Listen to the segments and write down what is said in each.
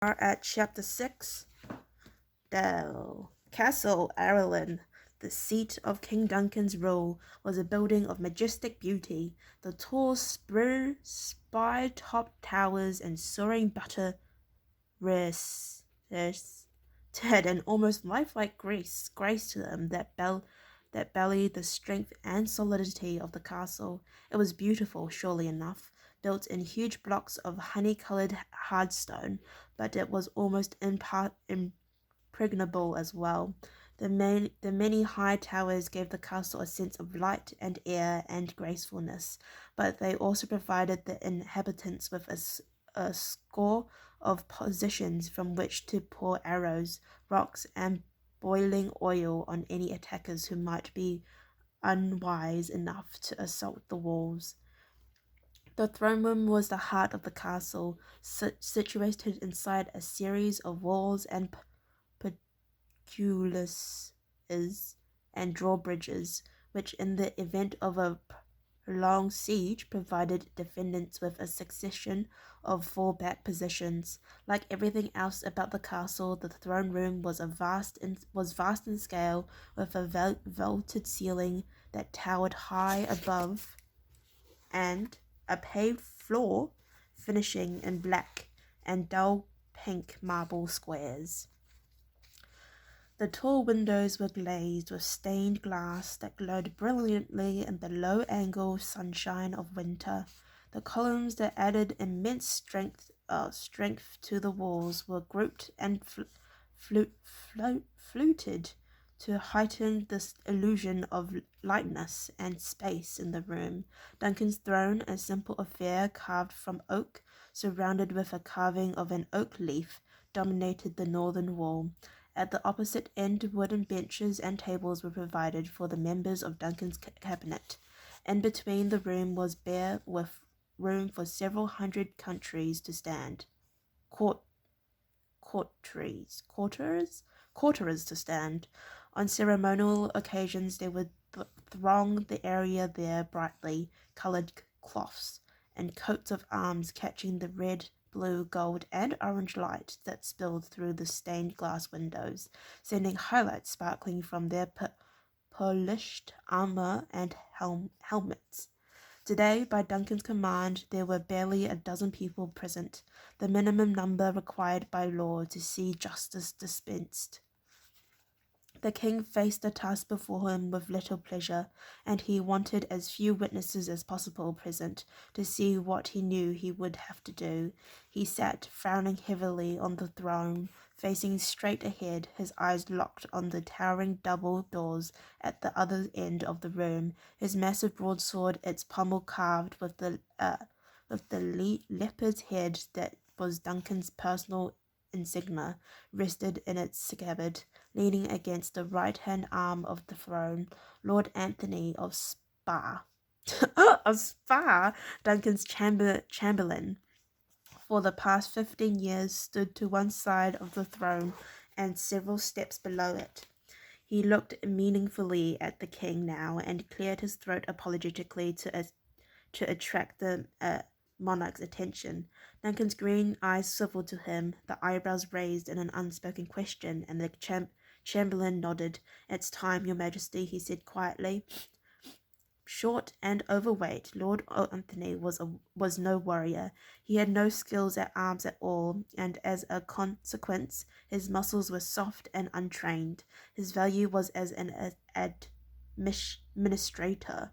Are at chapter 6. The Castle Ireland, the seat of King Duncan's rule, was a building of majestic beauty. The tall spire-topped towers and soaring buttress had an almost lifelike grace to them that belied the strength and solidity of the castle. It was beautiful, surely enough, built in huge blocks of honey-coloured hard stone, but it was almost impregnable as well. The many high towers gave the castle a sense of light and air and gracefulness, but they also provided the inhabitants with a score of positions from which to pour arrows, rocks, and boiling oil on any attackers who might be unwise enough to assault the walls. The throne room was the heart of the castle, situated inside a series of walls and portcullises and drawbridges, which in the event of a prolonged siege provided defendants with a succession of fallback positions. Like everything else about the castle, the throne room was vast in scale, with a vaulted ceiling that towered high above, and a paved floor finishing in black and dull pink marble squares. The tall windows were glazed with stained glass that glowed brilliantly in the low-angle sunshine of winter. The columns that added immense strength to the walls were grouped and fluted to heighten this illusion of lightness and space in the room. Duncan's throne, a simple affair carved from oak, surrounded with a carving of an oak leaf, dominated the northern wall. At the opposite end, wooden benches and tables were provided for the members of Duncan's cabinet. In between, the room was bare, with room for several hundred countries to stand. Quarters to stand. On ceremonial occasions, they would throng the area there brightly coloured cloths and coats of arms catching the red, blue, gold, and orange light that spilled through the stained glass windows, sending highlights sparkling from their polished armor and helmets. Today, by Duncan's command, there were barely a dozen people present, the minimum number required by law to see justice dispensed. The king faced the task before him with little pleasure, and he wanted as few witnesses as possible present to see what he knew he would have to do. He sat, frowning heavily on the throne, facing straight ahead, his eyes locked on the towering double doors at the other end of the room, his massive broadsword, its pommel carved with the leopard's head that was Duncan's personal insignia, rested in its scabbard. Leaning against the right-hand arm of the throne, Lord Anthony of Spa, Duncan's chamberlain, for the past 15 years, stood to one side of the throne and several steps below it. He looked meaningfully at the king now and cleared his throat apologetically to attract the monarch's attention. Duncan's green eyes swiveled to him, the eyebrows raised in an unspoken question, and the Chamberlain nodded. "It's time, Your Majesty," he said quietly. Short and overweight, Lord Anthony was no warrior. He had no skills at arms at all, and as a consequence, his muscles were soft and untrained. His value was as an administrator.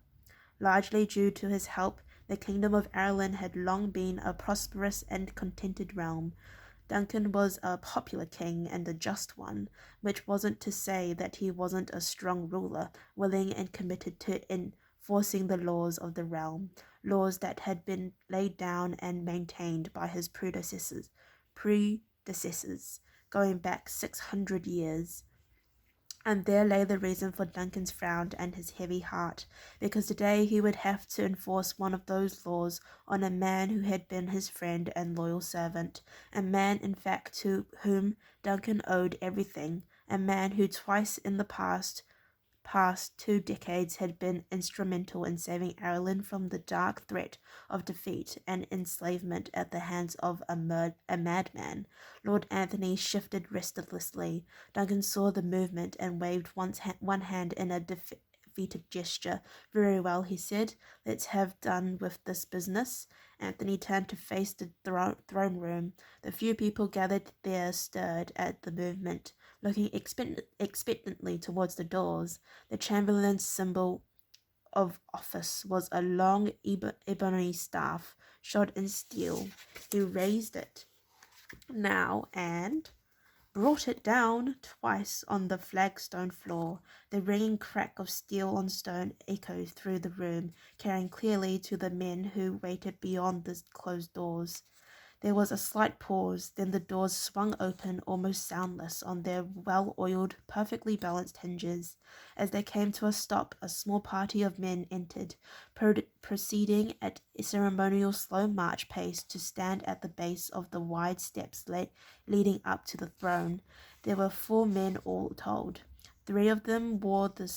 Largely due to his help, the kingdom of Ireland had long been a prosperous and contented realm. Duncan was a popular king and a just one, which wasn't to say that he wasn't a strong ruler, willing and committed to enforcing the laws of the realm, laws that had been laid down and maintained by his predecessors, going back 600 years. And there lay the reason for Duncan's frown and his heavy heart, because today he would have to enforce one of those laws on a man who had been his friend and loyal servant, a man, in fact, to whom Duncan owed everything, a man who twice in the past 2 decades had been instrumental in saving Ireland from the dark threat of defeat and enslavement at the hands of a madman. Lord Anthony shifted restlessly. Duncan saw the movement and waved one hand in a defeated gesture. "Very well," he said. "Let's have done with this business." Anthony turned to face the throne room. The few people gathered there stirred at the movement, looking expectantly towards the doors. The Chamberlain's symbol of office was a long ebony staff shod in steel. He raised it now and brought it down twice on the flagstone floor. The ringing crack of steel on stone echoed through the room, carrying clearly to the men who waited beyond the closed doors. There was a slight pause, then the doors swung open almost soundless on their well-oiled, perfectly balanced hinges. As they came to a stop, a small party of men entered, proceeding at a ceremonial slow march pace to stand at the base of the wide steps leading up to the throne. There were 4 men all told. 3 of them wore the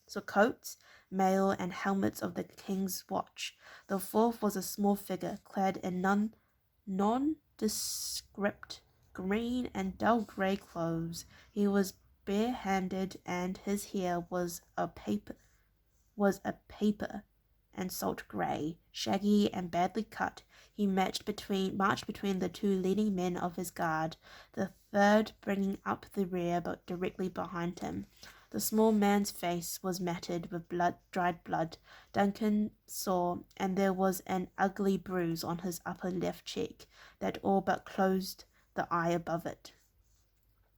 surcoats, mail, and helmets of the King's Watch. The 4th was a small figure, clad in nondescript green and dull grey clothes. He was bare-handed, and his hair was a paper and salt grey, shaggy and badly cut. He marched between the 2 leading men of his guard, the 3rd bringing up the rear but directly behind him. The small man's face was matted with dried blood, Duncan saw, and there was an ugly bruise on his upper left cheek that all but closed the eye above it.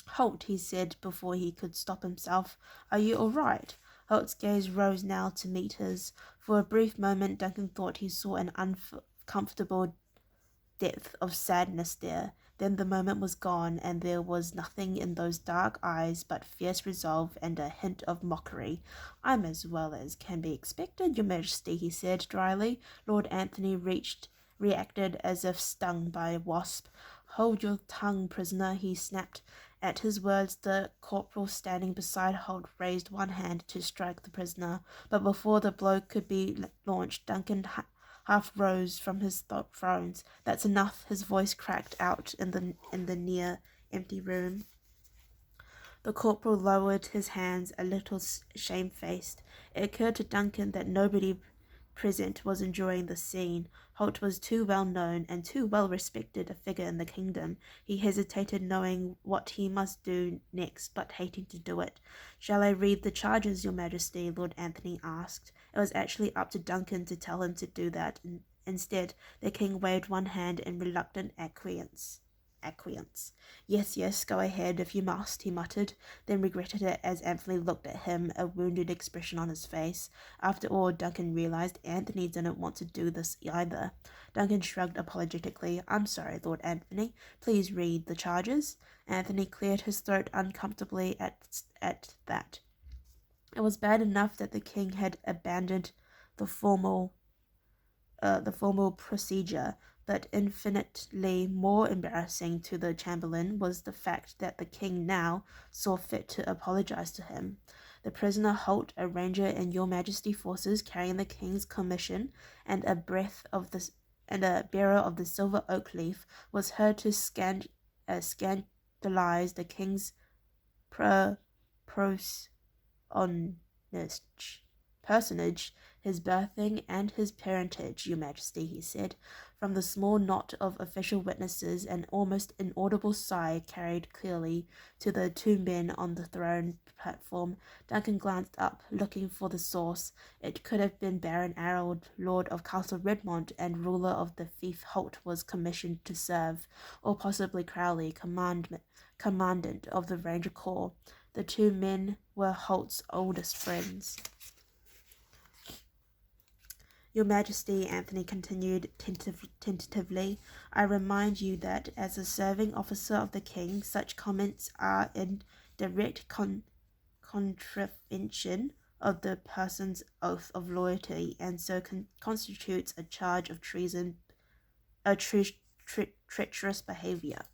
"Holt," he said before he could stop himself. "Are you all right?" Holt's gaze rose now to meet his. For a brief moment Duncan thought he saw an uncomfortable depth of sadness there. Then the moment was gone, and there was nothing in those dark eyes but fierce resolve and a hint of mockery. "I'm as well as can be expected, Your Majesty," he said dryly. Lord Anthony reacted as if stung by a wasp. "Hold your tongue, prisoner," he snapped. At his words, the corporal standing beside Holt raised one hand to strike the prisoner, but before the blow could be launched, Duncan half rose from his thrones. "That's enough," his voice cracked out in the near empty room. The corporal lowered his hands, a little shamefaced. It occurred to Duncan that nobody present was enjoying the scene. Holt was too well known and too well respected a figure in the kingdom. He hesitated, knowing what he must do next, but hating to do it. "Shall I read the charges, Your Majesty?" Lord Anthony asked. It was actually up to Duncan to tell him to do that. Instead, the king waved one hand in reluctant acquiescence. Yes, go ahead if you must," he muttered, then regretted it as Anthony looked at him, a wounded expression on his face. After all, Duncan realized, Anthony didn't want to do this either. Duncan shrugged apologetically. "I'm sorry, Lord Anthony. Please read the charges." Anthony cleared his throat uncomfortably at that. It was bad enough that the king had abandoned the formal procedure, but infinitely more embarrassing to the Chamberlain was the fact that the king now saw fit to apologize to him. "The prisoner Holt, a ranger in Your Majesty forces carrying the king's commission, and a bearer of the silver oak leaf, was heard to scandalize the king's personage, his birthing, and his parentage, Your Majesty," he said. From the small knot of official witnesses, an almost inaudible sigh carried clearly to the 2 men on the throne platform. Duncan glanced up, looking for the source. It could have been Baron Harold, Lord of Castle Redmond and ruler of the fief Holt was commissioned to serve, or possibly Crowley, commandant of the Ranger Corps. The 2 men were Holt's oldest friends. "Your Majesty," Anthony continued tentatively, "I remind you that, as a serving officer of the king, such comments are in direct contravention of the person's oath of loyalty, and so constitutes a charge of treason, treacherous behavior."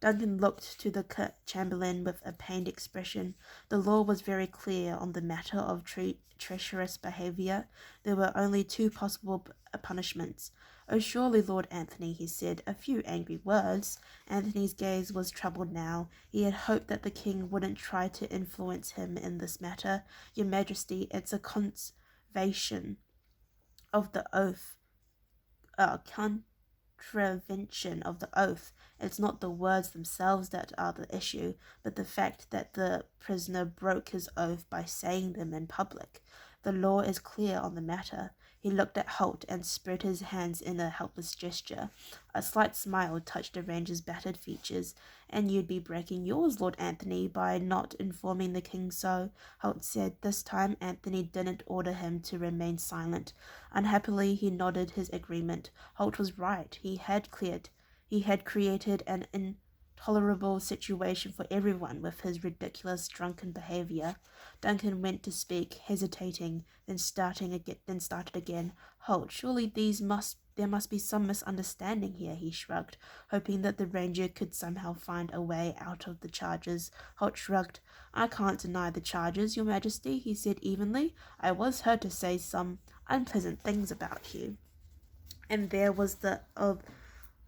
Duncan looked to the chamberlain with a pained expression. The law was very clear on the matter of treacherous behaviour. There were only two possible punishments. "Oh, surely, Lord Anthony," he said, a few angry words. Anthony's gaze was troubled now. He had hoped that the king wouldn't try to influence him in this matter. "Your Majesty, it's a contravention of the oath. Contravention of the oath. It's not the words themselves that are the issue, but the fact that the prisoner broke his oath by saying them in public. The law is clear on the matter." He looked at Holt and spread his hands in a helpless gesture. A slight smile touched the ranger's battered features. "And you'd be breaking yours, Lord Anthony, by not informing the king so," Holt said. This time Anthony didn't order him to remain silent. Unhappily, he nodded his agreement. Holt was right. He had created an intolerable situation for everyone with his ridiculous drunken behavior. Duncan went to speak, hesitating, then started again. "Holt, surely there must be some misunderstanding here," he shrugged, hoping that the ranger could somehow find a way out of the charges. Holt shrugged. "I can't deny the charges, Your Majesty," he said evenly. "I was heard to say some unpleasant things about you." And there was the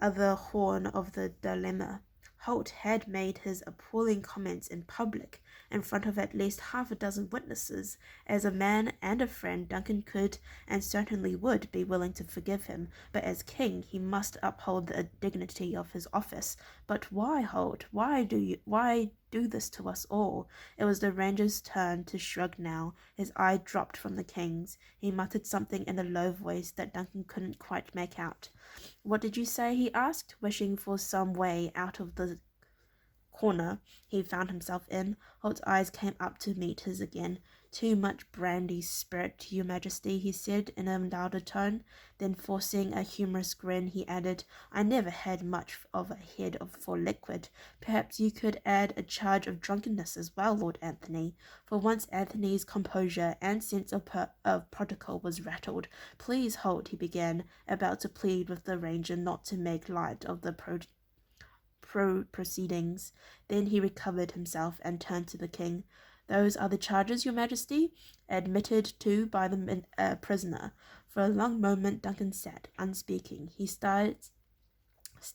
other horn of the dilemma. Holt had made his appalling comments in public, in front of at least half a dozen witnesses. As a man and a friend, Duncan could, and certainly would, be willing to forgive him, but as king he must uphold the dignity of his office. "But why, Holt? Why do this to us all?" It was the ranger's turn to shrug now. His eye dropped from the king's. He muttered something in a low voice that Duncan couldn't quite make out. "What did you say?" he asked, wishing for some way out of the corner he found himself in. Holt's eyes came up to meet his again. "Too much brandy spirit, Your Majesty," he said in a louder tone. Then, forcing a humorous grin, he added, "I never had much of a head for liquid. Perhaps you could add a charge of drunkenness as well, Lord Anthony." For once Anthony's composure and sense of protocol was rattled. "Please, Holt," he began, about to plead with the ranger not to make light of the proceedings. Then he recovered himself and turned to the king. "Those are the charges, Your Majesty, admitted to by the prisoner." For a long moment Duncan sat, unspeaking. He stared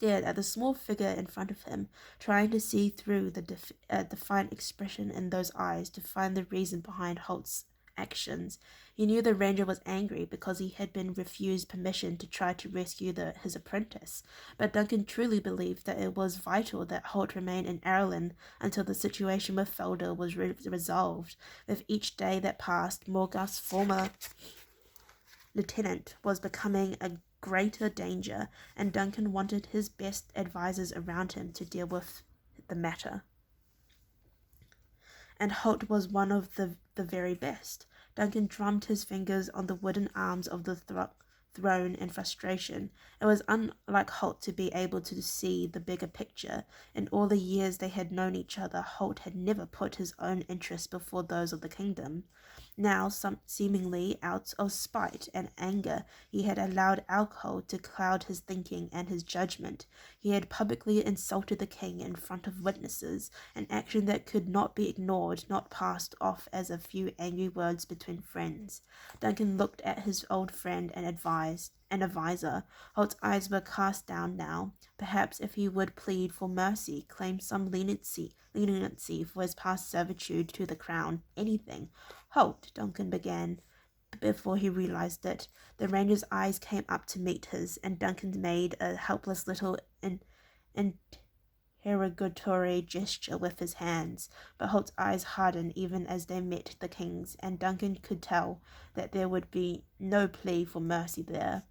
at the small figure in front of him, trying to see through the defiant expression in those eyes to find the reason behind Holt's actions. He knew the ranger was angry because he had been refused permission to try to rescue his apprentice, but Duncan truly believed that it was vital that Holt remain in Ireland until the situation with Felder was resolved. With each day that passed, Morgoth's former lieutenant was becoming a greater danger, and Duncan wanted his best advisers around him to deal with the matter. And Holt was one of the very best. Duncan drummed his fingers on the wooden arms of the throne in frustration. It was unlike Holt to be able to see the bigger picture. In all the years they had known each other, Holt had never put his own interests before those of the kingdom. Now, seemingly out of spite and anger, he had allowed alcohol to cloud his thinking and his judgment. He had publicly insulted the king in front of witnesses, an action that could not be ignored, not passed off as a few angry words between friends. Duncan looked at his old friend and advisor. Holt's eyes were cast down now. Perhaps if he would plead for mercy, claim some leniency for his past servitude to the crown, anything. "Holt," Duncan began, before he realized it. The ranger's eyes came up to meet his, and Duncan made a helpless little interrogatory gesture with his hands, but Holt's eyes hardened even as they met the king's, and Duncan could tell that there would be no plea for mercy there.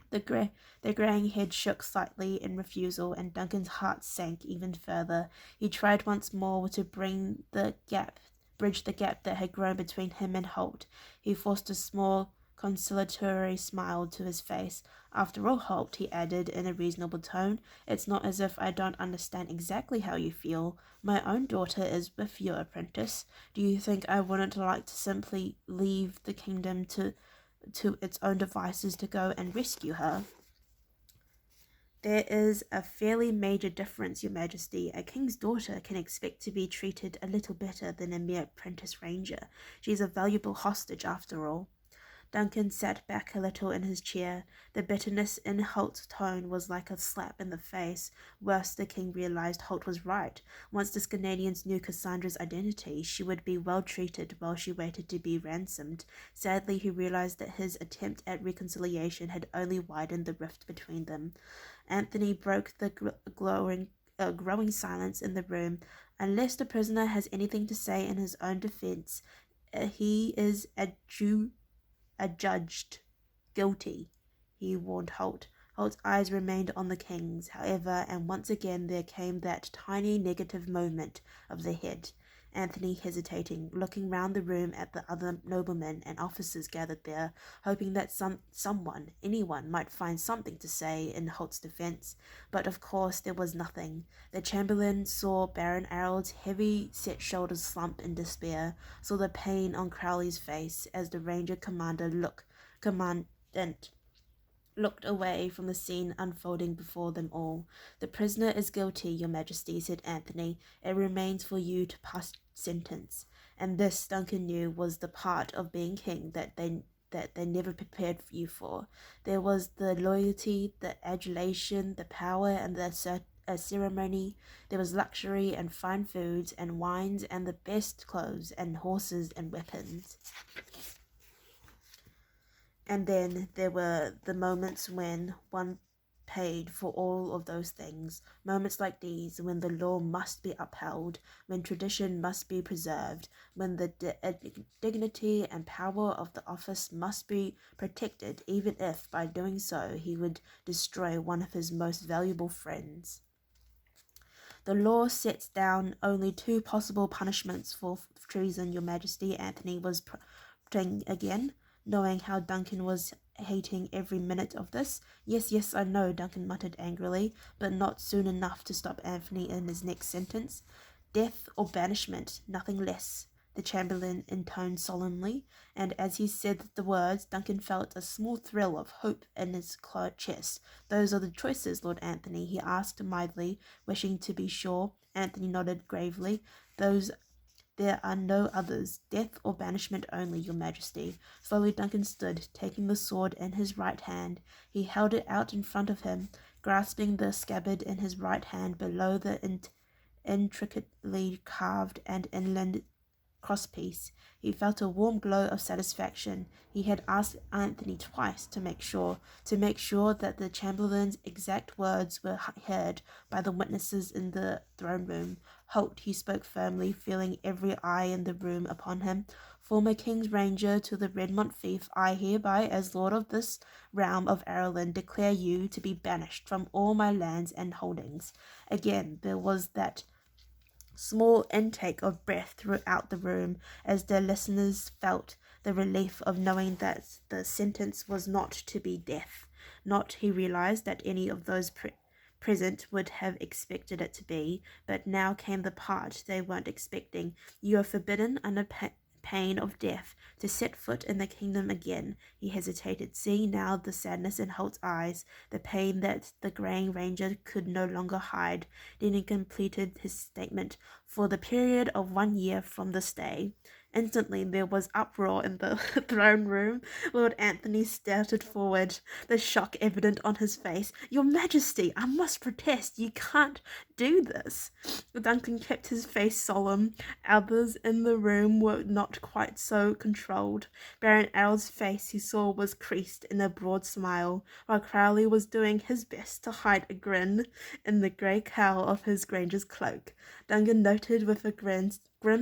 The greying head shook slightly in refusal, and Duncan's heart sank even further. He tried once more to bridge the gap that had grown between him and Holt. He forced a small conciliatory smile to his face. "After all, Holt," he added in a reasonable tone, "it's not as if I don't understand exactly how you feel. My own daughter is with your apprentice. Do you think I wouldn't like to simply leave the kingdom to its own devices to go and rescue her?" There is a fairly major difference, Your Majesty. A king's daughter can expect to be treated a little better than a mere apprentice ranger. She's a valuable hostage, after all. Duncan sat back a little in his chair. The bitterness in Holt's tone was like a slap in the face. Worse, the king realized Holt was right. Once the Scandinavians knew Cassandra's identity, she would be well treated while she waited to be ransomed. Sadly, he realized that his attempt at reconciliation had only widened the rift between them. Anthony broke the growing silence in the room. Unless the prisoner has anything to say in his own defense, he is adjudged guilty, he warned Holt. Holt's eyes remained on the king's, however, and once again there came that tiny negative movement of the head. Anthony hesitating, looking round the room at the other noblemen and officers gathered there, hoping that anyone might find something to say in Holt's defence. But of course there was nothing. The Chamberlain saw Baron Errol's heavy-set shoulders slump in despair, saw the pain on Crowley's face as the Ranger Commandant looked away from the scene unfolding before them all. The prisoner is guilty, Your Majesty, said Anthony. It remains for you to pass sentence. And this, Duncan knew, was the part of being king that they never prepared you for. There was the loyalty, the adulation, the power, and the ceremony. There was luxury and fine foods and wines and the best clothes and horses and weapons. And then there were the moments when one paid for all of those things. Moments like these, when the law must be upheld, when tradition must be preserved, when the dignity and power of the office must be protected, even if, by doing so, he would destroy one of his most valuable friends. The law sets down only 2 possible punishments for treason, Your Majesty, Anthony was putting again, knowing how Duncan was hating every minute of this. Yes, I know, Duncan muttered angrily, but not soon enough to stop Anthony in his next sentence. Death or banishment, nothing less, the Chamberlain intoned solemnly, and as he said the words, Duncan felt a small thrill of hope in his chest. Those are the choices, Lord Anthony, he asked mildly, wishing to be sure. Anthony nodded gravely. There are no others. Death or banishment only, Your Majesty. Slowly Duncan stood, taking the sword in his right hand. He held it out in front of him, grasping the scabbard in his right hand below the intricately carved and inlaid crosspiece. He felt a warm glow of satisfaction. He had asked Anthony twice to make sure that the Chamberlain's exact words were heard by the witnesses in the throne room. Holt, he spoke firmly, feeling every eye in the room upon him. Former King's Ranger to the Redmont Fief, I hereby, as Lord of this realm of Ireland, declare you to be banished from all my lands and holdings. Again, there was that small intake of breath throughout the room as the listeners felt the relief of knowing that the sentence was not to be death. Not, he realized, that any of those present would have expected it to be, but now came the part they weren't expecting. You are forbidden under pain of death to set foot in the kingdom again. He hesitated, seeing now the sadness in Holt's eyes, the pain that the greying ranger could no longer hide. Then he completed his statement. For the period of 1 year from this day. Instantly there was uproar in the throne room. Lord Anthony started forward, the shock evident on his face. Your Majesty, I must protest. You can't do this. Duncan kept his face solemn. Others in the room were not quite so controlled. Baron Errol's face, he saw, was creased in a broad smile, while Crowley was doing his best to hide a grin in the grey cowl of his granger's cloak. Duncan noted with a grim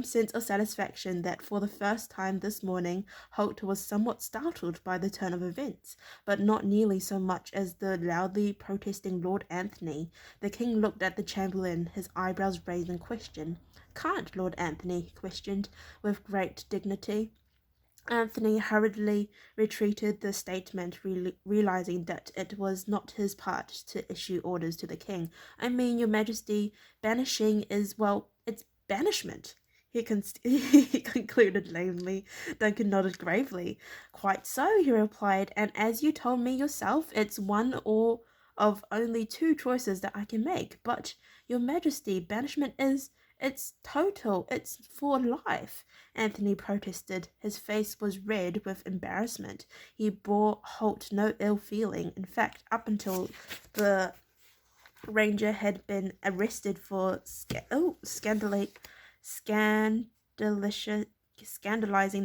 sense of satisfaction that for the first time this morning Holt was somewhat startled by the turn of events, but not nearly so much as the loudly protesting Lord Anthony. The king looked at the Chamberlain, his eyebrows raised in question. Can't, Lord Anthony? He questioned with great dignity. Anthony hurriedly retreated the statement, realizing that it was not his part to issue orders to the king. I mean, Your Majesty, banishing is, well, it's banishment. He concluded lamely. Duncan nodded gravely. Quite so, he replied, and as you told me yourself, it's one or of only 2 choices that I can make. But, Your Majesty, banishment it's total. It's for life. Anthony protested. His face was red with embarrassment. He bore Holt no ill feeling. In fact, up until the ranger had been arrested for scandalizing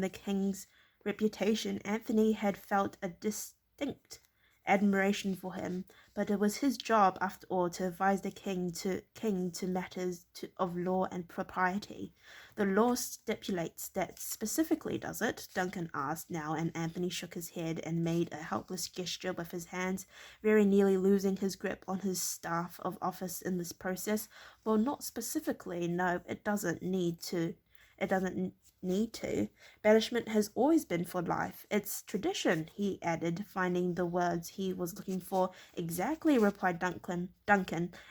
the king's reputation, Anthony had felt a distinct admiration for him, but it was his job, after all, to advise the king to matters of law and propriety. The law stipulates that specifically, does it? Duncan asked now, and Anthony shook his head and made a helpless gesture with his hands, very nearly losing his grip on his staff of office in this process. Well, not specifically. No, it doesn't need to. It doesn't need to. Banishment has always been for life. It's tradition, he added, finding the words he was looking for. Exactly, replied Duncan,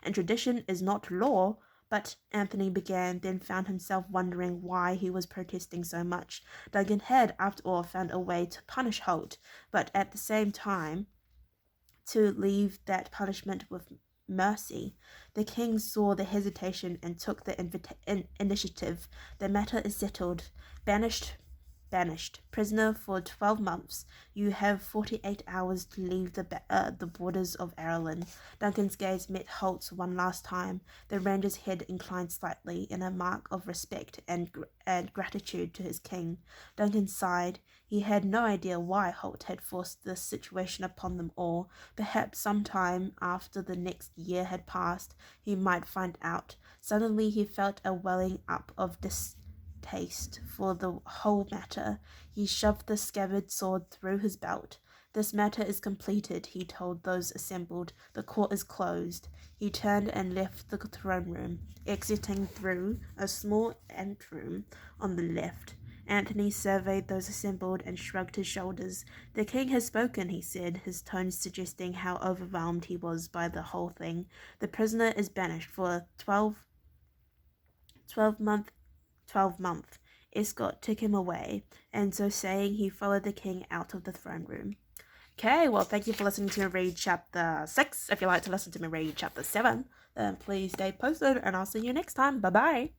and tradition is not law. But Anthony began, then found himself wondering why he was protesting so much. Duncan had, after all, found a way to punish Holt, but at the same time to leave that punishment with mercy. The king saw the hesitation and took the initiative. The matter is settled. Banished. Banished. Prisoner for 12 months. You have 48 hours to leave the borders of Ireland. Duncan's gaze met Holt's one last time. The ranger's head inclined slightly in a mark of respect and gratitude to his king. Duncan sighed. He had no idea why Holt had forced this situation upon them all. Perhaps sometime after the next year had passed, he might find out. Suddenly he felt a welling up of distaste for the whole matter. He shoved the scabbard sword through his belt. This matter is completed, he told those assembled. The court is closed. He turned and left the throne room, exiting through a small anteroom on the left. Anthony surveyed those assembled and shrugged his shoulders. The king has spoken, he said, his tones suggesting how overwhelmed he was by the whole thing. The prisoner is banished for 12 month. Escort took him away, and so saying, he followed the king out of the throne room. Okay, well, thank you for listening to me read chapter 6. If you'd like to listen to me read chapter 7, then please stay posted, and I'll see you next time. Bye-bye.